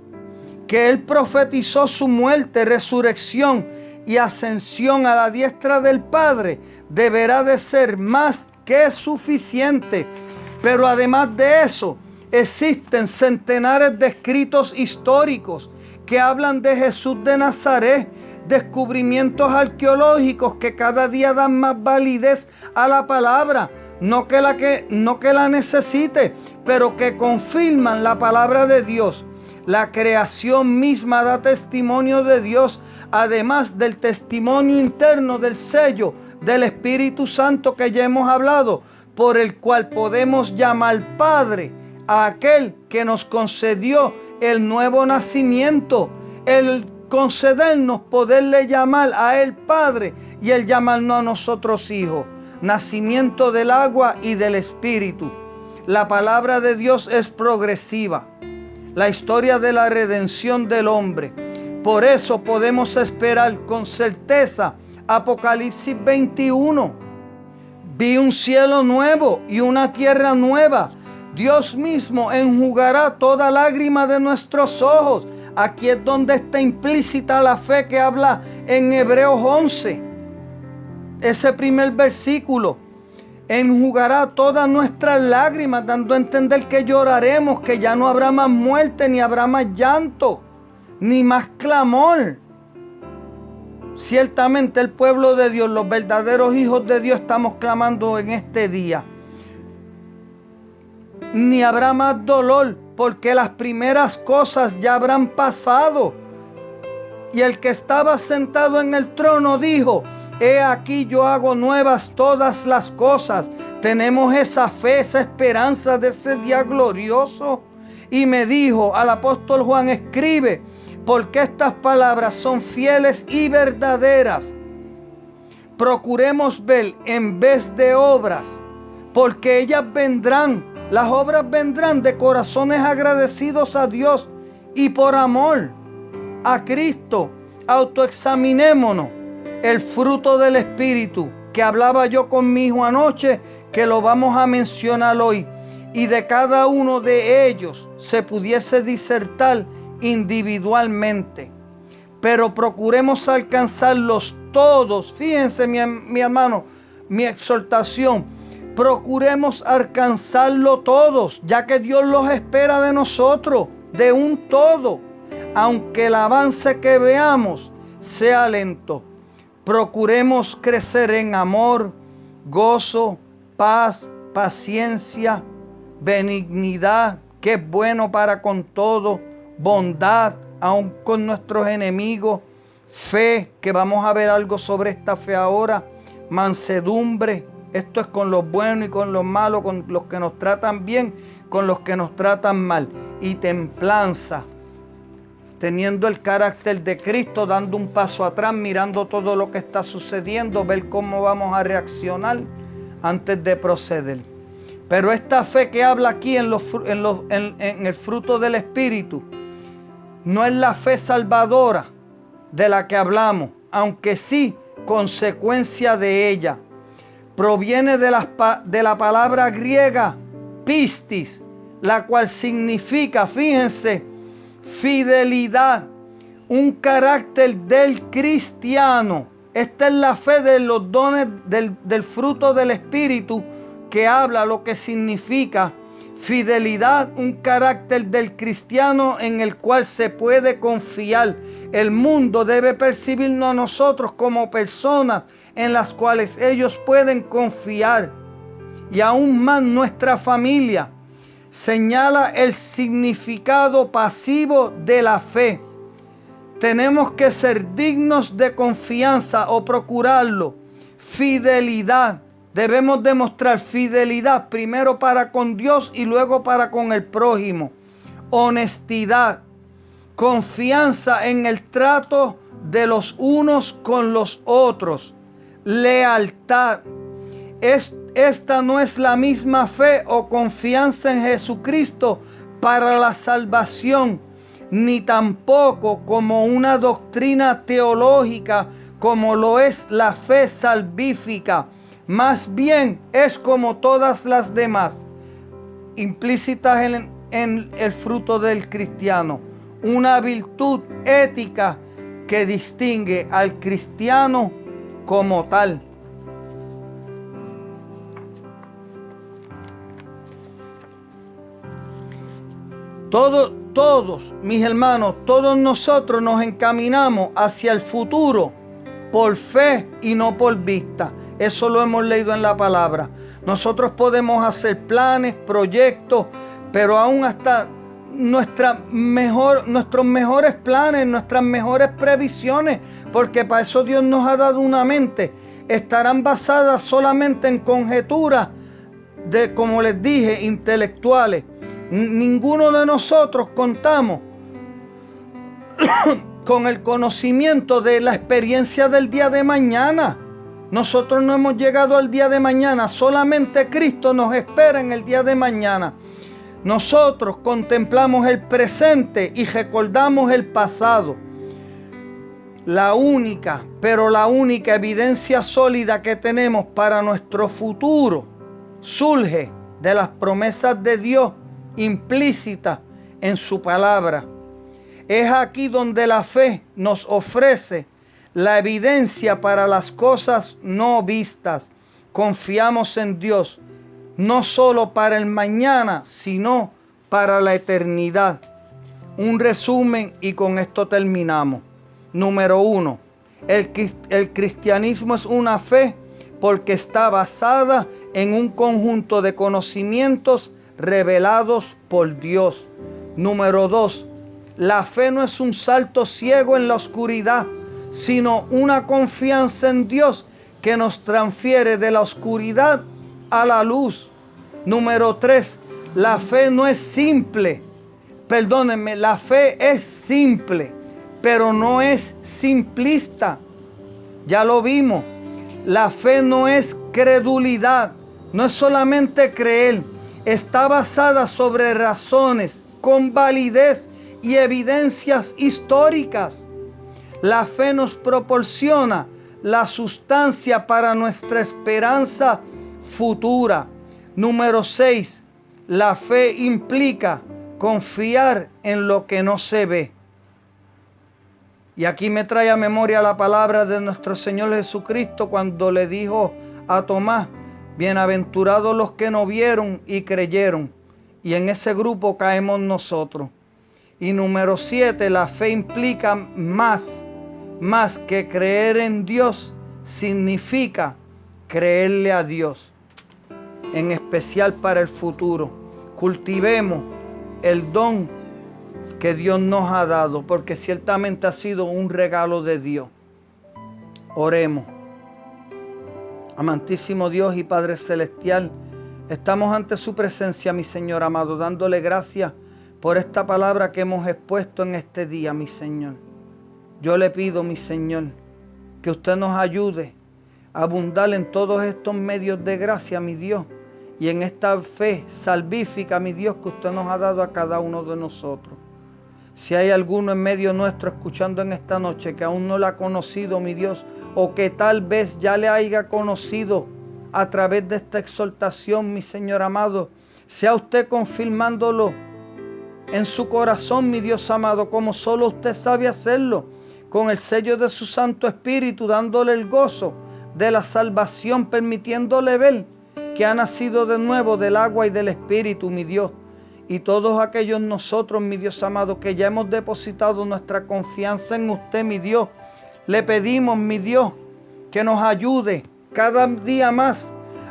que Él profetizó su muerte, resurrección y ascensión a la diestra del Padre, deberá de ser más que suficiente. Pero además de eso, existen centenares de escritos históricos que hablan de Jesús de Nazaret, descubrimientos arqueológicos que cada día dan más validez a la palabra, no que la necesite, pero que confirman la palabra de Dios. La creación misma da testimonio de Dios, además del testimonio interno del sello del Espíritu Santo que ya hemos hablado, por el cual podemos llamar Padre a aquel que nos concedió el nuevo nacimiento, el concedernos poderle llamar a Él Padre y Él llamarnos a nosotros hijos. Nacimiento del agua y del Espíritu. La palabra de Dios es progresiva. La historia de la redención del hombre. Por eso podemos esperar con certeza Apocalipsis 21. Vi un cielo nuevo y una tierra nueva. Dios mismo enjugará toda lágrima de nuestros ojos. Aquí es donde está implícita la fe que habla en Hebreos 11. Ese primer versículo. Enjugará todas nuestras lágrimas, dando a entender que lloraremos, que ya no habrá más muerte, ni habrá más llanto, ni más clamor. Ciertamente el pueblo de Dios, los verdaderos hijos de Dios, estamos clamando en este día. Ni habrá más dolor, porque las primeras cosas ya habrán pasado. Y el que estaba sentado en el trono dijo: he aquí yo hago nuevas todas las cosas. Tenemos esa fe, esa esperanza de ese día glorioso. Y me dijo al apóstol Juan: escribe, porque estas palabras son fieles y verdaderas. Procuremos ver en vez de obras, porque ellas vendrán. Las obras vendrán de corazones agradecidos a Dios y por amor a Cristo. Autoexaminémonos. El fruto del Espíritu, que hablaba yo con mi hijo anoche, que lo vamos a mencionar hoy, y de cada uno de ellos se pudiese disertar individualmente, pero procuremos alcanzarlos todos. Fíjense, mi hermano, mi exhortación, procuremos alcanzarlo todos, ya que Dios los espera de nosotros, de un todo, aunque el avance que veamos sea lento. Procuremos crecer en amor, gozo, paz, paciencia, benignidad, que es bueno para con todo, bondad, aun con nuestros enemigos, fe, que vamos a ver algo sobre esta fe ahora, mansedumbre, esto es con los buenos y con los malos, con los que nos tratan bien, con los que nos tratan mal, y templanza, teniendo el carácter de Cristo, dando un paso atrás, mirando todo lo que está sucediendo, ver cómo vamos a reaccionar antes de proceder. Pero esta fe que habla aquí en el fruto del Espíritu, no es la fe salvadora de la que hablamos, aunque sí consecuencia de ella. Proviene de la palabra griega pistis, la cual significa, fíjense, fidelidad, un carácter del cristiano. Esta es la fe de los dones del fruto del Espíritu, que habla lo que significa fidelidad, un carácter del cristiano en el cual se puede confiar. El mundo debe percibirnos a nosotros como personas en las cuales ellos pueden confiar. Y aún más nuestra familia. Señala el significado pasivo de la fe. Tenemos que ser dignos de confianza o procurarlo. Fidelidad. Debemos demostrar fidelidad primero para con Dios y luego para con el prójimo. Honestidad. Confianza en el trato de los unos con los otros. Lealtad. Esta no es la misma fe o confianza en Jesucristo para la salvación, ni tampoco como una doctrina teológica como lo es la fe salvífica. Más bien es como todas las demás, implícitas en el fruto del cristiano. Una virtud ética que distingue al cristiano como tal. Todos, mis hermanos, todos nosotros nos encaminamos hacia el futuro por fe y no por vista. Eso lo hemos leído en la palabra. Nosotros podemos hacer planes, proyectos, pero aún hasta nuestros mejores planes, nuestras mejores previsiones, porque para eso Dios nos ha dado una mente, estarán basadas solamente en conjeturas de, como les dije, intelectuales. Ninguno de nosotros contamos con el conocimiento de la experiencia del día de mañana. Nosotros no hemos llegado al día de mañana, solamente Cristo nos espera en el día de mañana. Nosotros contemplamos el presente y recordamos el pasado. La única evidencia sólida que tenemos para nuestro futuro surge de las promesas de Dios implícitas en su palabra. Es aquí donde la fe nos ofrece la evidencia para las cosas no vistas. Confiamos en Dios, no solo para el mañana, sino para la eternidad. Un resumen y con esto terminamos. Número 1. El cristianismo es una fe porque está basada en un conjunto de conocimientos revelados por Dios. Número 2. La fe no es un salto ciego en la oscuridad, sino una confianza en Dios que nos transfiere de la oscuridad a la luz. Número 3. La fe no es simple. Perdónenme, la fe es simple, pero no es simplista. Ya lo vimos. La fe no es credulidad, no es solamente creer. Está basada sobre razones con validez y evidencias históricas. La fe nos proporciona la sustancia para nuestra esperanza futura. Número 6. La fe implica confiar en lo que no se ve. Y aquí me trae a memoria la palabra de nuestro Señor Jesucristo cuando le dijo a Tomás: bienaventurados los que no vieron y creyeron. Y en ese grupo caemos nosotros. Y número 7, la fe implica más que creer en Dios, significa creerle a Dios, en especial para el futuro. Cultivemos el don que Dios nos ha dado, porque ciertamente ha sido un regalo de Dios. Oremos. Amantísimo Dios y Padre Celestial, estamos ante su presencia, mi Señor amado, dándole gracias por esta palabra que hemos expuesto en este día, mi Señor. Yo le pido, mi Señor, que usted nos ayude a abundar en todos estos medios de gracia, mi Dios, y en esta fe salvífica, mi Dios, que usted nos ha dado a cada uno de nosotros. Si hay alguno en medio nuestro escuchando en esta noche que aún no la ha conocido, mi Dios, o que tal vez ya le haya conocido a través de esta exhortación, mi Señor amado, sea usted confirmándolo en su corazón, mi Dios amado, como solo usted sabe hacerlo, con el sello de su Santo Espíritu, dándole el gozo de la salvación, permitiéndole ver que ha nacido de nuevo del agua y del Espíritu, mi Dios. Y todos aquellos nosotros, mi Dios amado, que ya hemos depositado nuestra confianza en usted, mi Dios, le pedimos, mi Dios, que nos ayude cada día más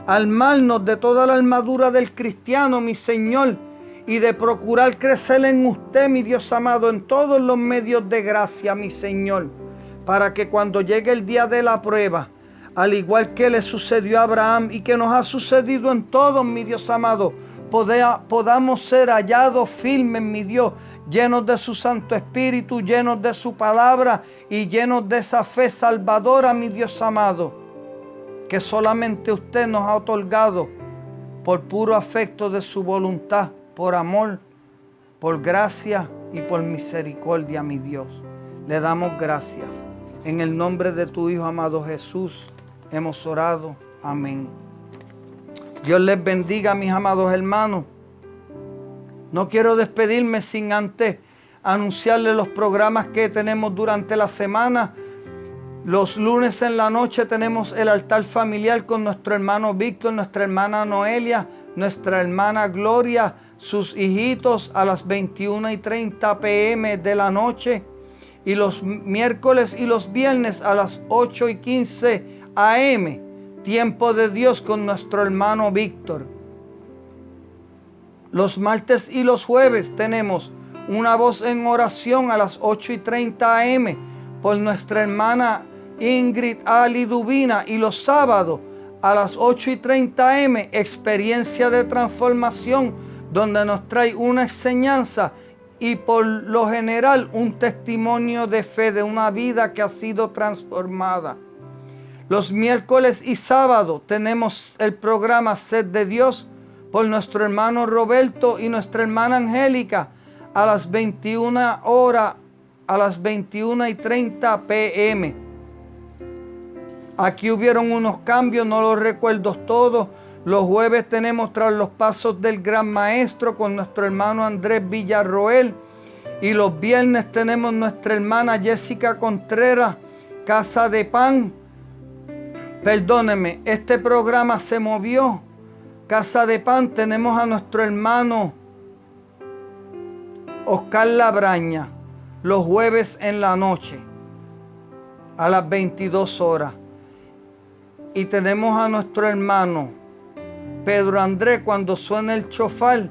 a armarnos de toda la armadura del cristiano, mi Señor, y de procurar crecer en usted, mi Dios amado, en todos los medios de gracia, mi Señor, para que cuando llegue el día de la prueba, al igual que le sucedió a Abraham y que nos ha sucedido en todos, mi Dios amado, podamos ser hallados firmes, mi Dios, llenos de su Santo Espíritu, llenos de su palabra y llenos de esa fe salvadora, mi Dios amado, que solamente usted nos ha otorgado por puro afecto de su voluntad, por amor, por gracia y por misericordia, mi Dios. Le damos gracias. En el nombre de tu Hijo amado Jesús hemos orado. Amén. Dios les bendiga, mis amados hermanos. No quiero despedirme sin antes anunciarles los programas que tenemos durante la semana. Los lunes en la noche tenemos el altar familiar con nuestro hermano Víctor, nuestra hermana Noelia, nuestra hermana Gloria, sus hijitos a las 21:30 p.m. de la noche. Y los miércoles y los viernes a las 8:15 a.m. tiempo de Dios con nuestro hermano Víctor. Los martes y los jueves tenemos una voz en oración a las 8:30 a.m. por nuestra hermana Ingrid Ali Dubina, y los sábados a las 8:30 a.m. experiencia de transformación, donde nos trae una enseñanza y por lo general un testimonio de fe de una vida que ha sido transformada. Los miércoles y sábados tenemos el programa Sed de Dios por nuestro hermano Roberto y nuestra hermana Angélica a las 21 horas, a las 21:30 p.m. Aquí hubieron unos cambios, no los recuerdo todos. Los jueves tenemos Tras los Pasos del Gran Maestro con nuestro hermano Andrés Villarroel. Y los viernes tenemos nuestra hermana Jessica Contreras, Casa de Pan. Perdónenme, este programa se movió. Casa de Pan tenemos a nuestro hermano Oscar Labraña los jueves en la noche a las 22 horas. Y tenemos a nuestro hermano Pedro Andrés cuando suena el chofar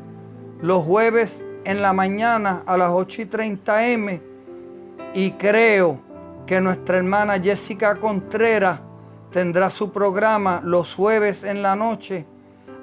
los jueves en la mañana a las 8:30 m. Y creo que nuestra hermana Jessica Contreras tendrá su programa los jueves en la noche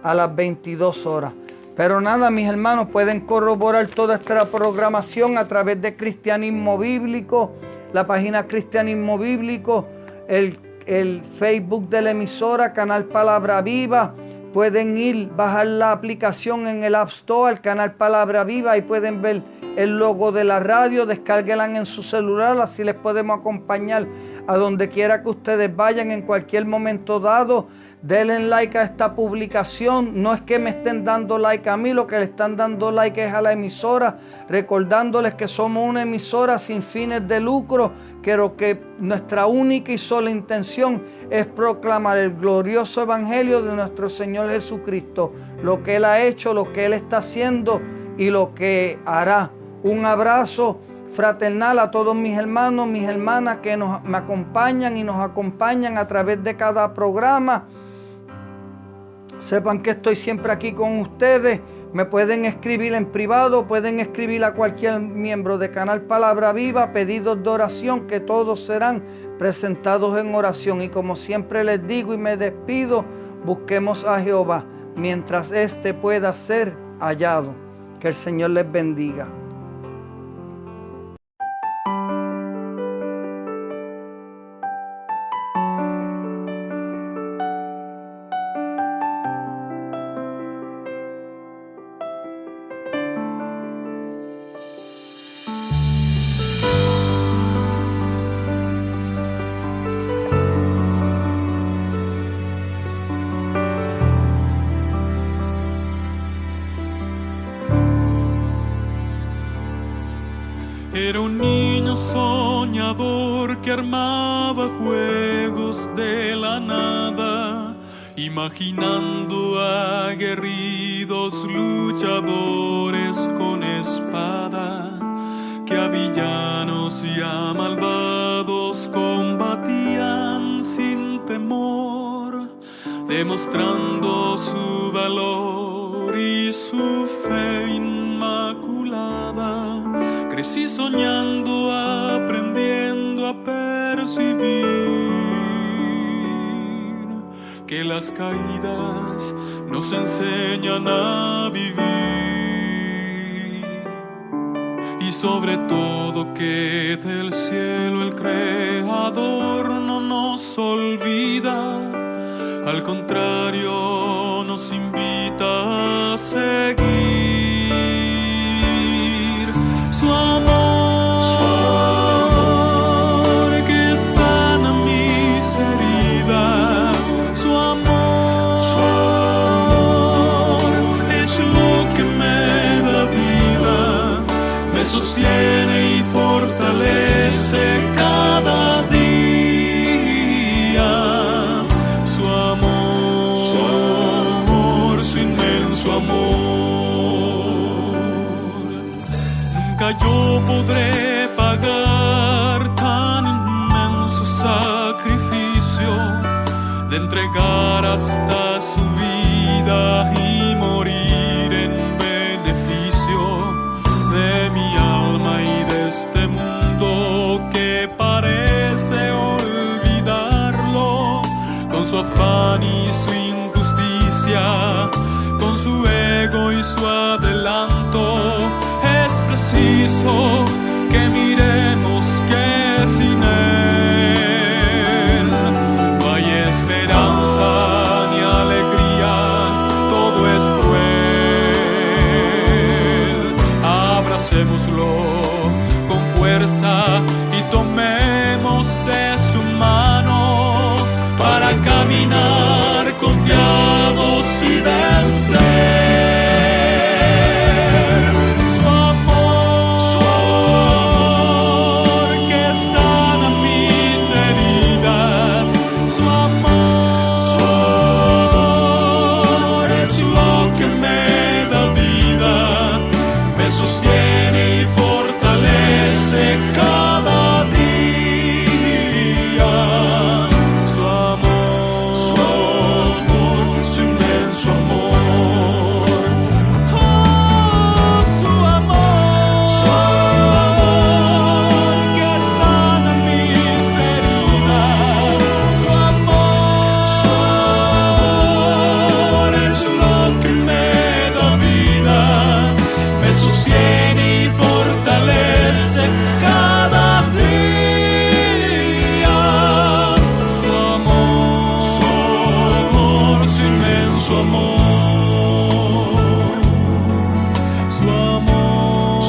a las 22 horas. Pero nada, mis hermanos, pueden corroborar toda esta programación a través de Cristianismo Bíblico, la página Cristianismo Bíblico, el Facebook de la emisora, Canal Palabra Viva. Pueden bajar la aplicación en el App Store, el Canal Palabra Viva, y pueden ver el logo de la radio, descárguenla en su celular, así les podemos acompañar a donde quiera que ustedes vayan en cualquier momento dado. Denle like a esta publicación. No es que me estén dando like a mí, lo que le están dando like es a la emisora, recordándoles que somos una emisora sin fines de lucro, pero que nuestra única y sola intención es proclamar el glorioso evangelio de nuestro Señor Jesucristo, lo que Él ha hecho, lo que Él está haciendo y lo que hará. Un abrazo fraternal a todos mis hermanos, mis hermanas que me acompañan y nos acompañan a través de cada programa. Sepan que estoy siempre aquí con ustedes. Me pueden escribir en privado, pueden escribir a cualquier miembro de Canal Palabra Viva, pedidos de oración, que todos serán presentados en oración. Y como siempre les digo y me despido, busquemos a Jehová mientras éste pueda ser hallado. Que el Señor les bendiga. soñador que armaba juegos de la nada, imaginando aguerridos luchadores con espada, que a villanos y a malvados combatían sin temor, demostrando su valor y su fe inmaculada. Crecí soñando, aprendiendo a percibir que las caídas nos enseñan a vivir, y sobre todo que del cielo el Creador no nos olvida, al contrario nos invita a seguir su amor que sana mis heridas. Su amor es lo que me da vida, me sostiene y fortalece cada día. Su amor, su inmenso amor. Nunca yo podré pagar tan inmenso sacrificio de entregar hasta su vida y morir en beneficio de mi alma y de este mundo que parece olvidarlo, con su afán y su injusticia, con su ego y su adelanto. Es preciso que miremos que sin él no hay esperanza ni alegría, todo es cruel. Abracémoslo con fuerza y tomemos de su mano para caminar confiados y vencer. Sostiene y fortalece cada día. Su amor, su inmenso amor. Oh, su amor que sana mis heridas. Su amor es lo que me da vida, me sostiene y fortalece cada día. Su amor, su inmenso amor. Su amor,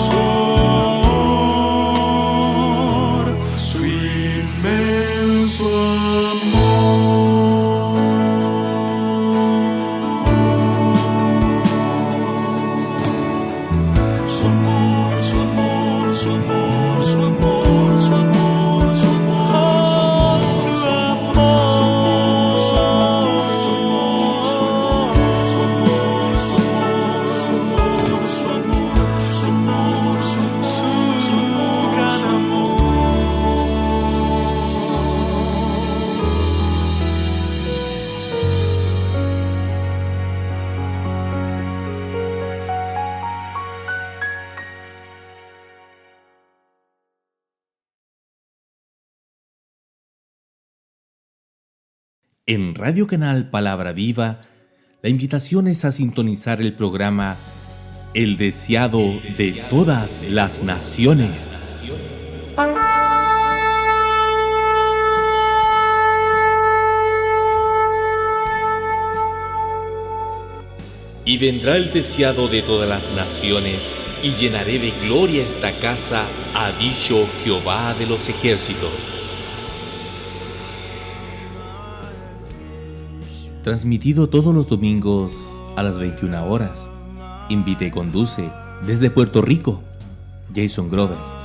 su inmenso amor. Su amor, su amor, su amor, su amor, su amor, su amor, su amor, su amor, su amor, su amor, su amor, su amor, su amor, su amor, su amor, su amor, su gran amor. En Radio Canal Palabra Viva, la invitación es a sintonizar el programa El Deseado de Todas las Naciones. Y vendrá el deseado de todas las naciones, y llenaré de gloria esta casa, ha dicho Jehová de los ejércitos. Transmitido todos los domingos a las 21 horas. Invita y conduce desde Puerto Rico, Jason Grover.